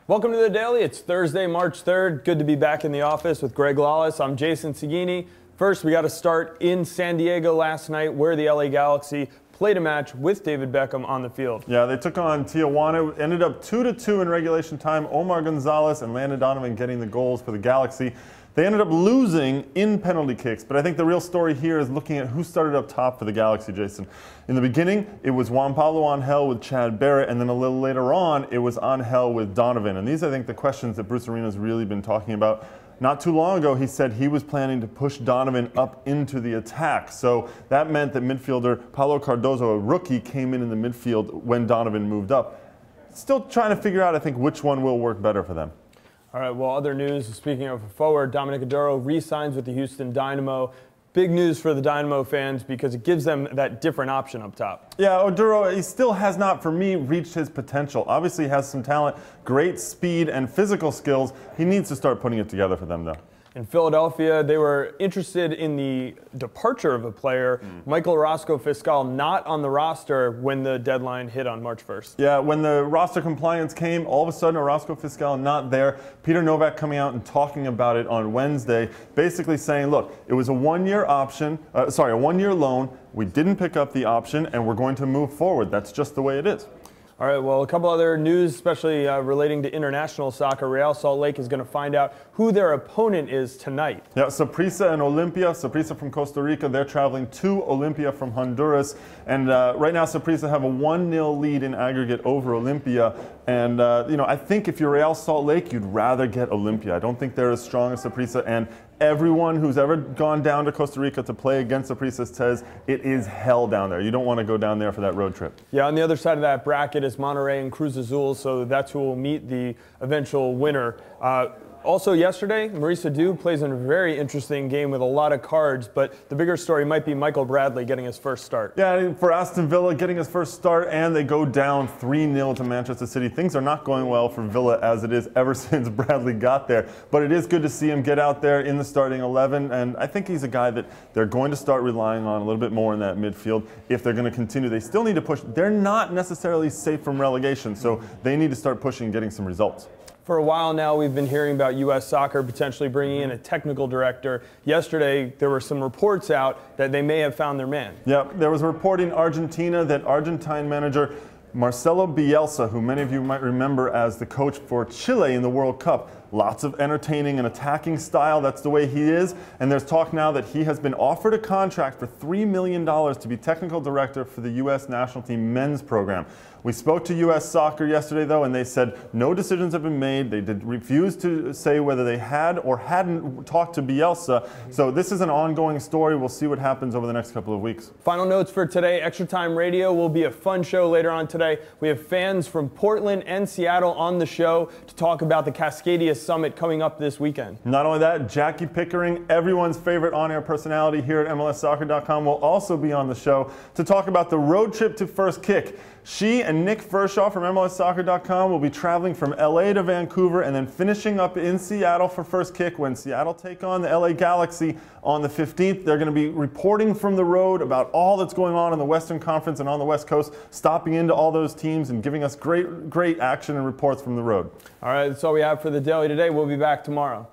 Welcome to the Daily. It's Thursday, March 3rd. Good to be back in the office with Greg Lawless. I'm Jason Seguini. First, we got to start in San Diego last night, where the LA Galaxy played a match with David Beckham on the field. Yeah, they took on Tijuana. Ended up 2-2 in regulation time. Omar Gonzalez and Landon Donovan getting the goals for the Galaxy. They ended up losing in penalty kicks, but I think the real story here is looking at who started up top for the Galaxy, Jason. In the beginning, it was Juan Pablo Angel with Chad Barrett, and then a little later on, it was Angel with Donovan. And these, I think, the questions that Bruce Arena's really been talking about. Not too long ago, he said he was planning to push Donovan up into the attack. So that meant that midfielder Paulo Cardozo, a rookie, came in the midfield when Donovan moved up. Still trying to figure out, I think, which one will work better for them. All right, well, other news, speaking of a forward, Dominic Oduro re-signs with the Houston Dynamo. Big news for the Dynamo fans because it gives them that different option up top. Yeah, Oduro, he still has not, for me, reached his potential. Obviously, he has some talent, great speed and physical skills. He needs to start putting it together for them, though. In Philadelphia, they were interested in the departure of a player, Michael Fiscal, not on the roster when the deadline hit on March 1st. Yeah, when the roster compliance came, all of a sudden Fiscal not there. Peter Novak coming out and talking about it on Wednesday, basically saying, look, it was a one-year loan. We didn't pick up the option, and we're going to move forward. That's just the way it is. All right, well, a couple other news, especially relating to international soccer. Real Salt Lake is going to find out who their opponent is tonight. Yeah, Saprissa and Olimpia. Saprissa from Costa Rica, they're traveling to Olimpia from Honduras. And right now, Saprissa have a 1-0 lead in aggregate over Olimpia. And, I think if you're Real Salt Lake, you'd rather get Olimpia. I don't think they're as strong as Saprissa. And everyone who's ever gone down to Costa Rica to play against Saprissa says it is hell down there. You don't want to go down there for that road trip. Yeah, on the other side of that bracket is Monterrey and Cruz Azul, so that's who will meet the eventual winner. Also yesterday, Marisa Dew plays in a very interesting game with a lot of cards, but the bigger story might be Michael Bradley getting his first start. Yeah, for Aston Villa getting his first start, and they go down 3-0 to Manchester City. Things are not going well for Villa as it is ever since Bradley got there, but it is good to see him get out there in the starting 11, and I think he's a guy that they're going to start relying on a little bit more in that midfield if they're going to continue. They still need to push. They're not necessarily safe from relegation, so they need to start pushing and getting some results. For a while now, we've been hearing about U.S. Soccer potentially bringing in a technical director. Yesterday, there were some reports out that they may have found their man. Yeah, there was a report in Argentina that Argentine manager Marcelo Bielsa, who many of you might remember as the coach for Chile in the World Cup, lots of entertaining and attacking style. That's the way he is. And there's talk now that he has been offered a contract for $3 million to be technical director for the U.S. national team men's program. We spoke to U.S. Soccer yesterday, though, and they said no decisions have been made. They did refuse to say whether they had or hadn't talked to Bielsa. So this is an ongoing story. We'll see what happens over the next couple of weeks. Final notes for today. Extra Time Radio will be a fun show later on today. We have fans from Portland and Seattle on the show to talk about the Cascadia Summit coming up this weekend. Not only that, Jackie Pickering, everyone's favorite on-air personality here at MLSsoccer.com, will also be on the show to talk about the road trip to First Kick. She and Nick Forshaw from MLSsoccer.com will be traveling from LA to Vancouver and then finishing up in Seattle for First Kick when Seattle take on the LA Galaxy on the 15th. They're going to be reporting from the road about all that's going on in the Western Conference and on the West Coast, stopping into all those teams and giving us great action and reports from the road. All right, that's all we have for the Daily today. We'll be back tomorrow.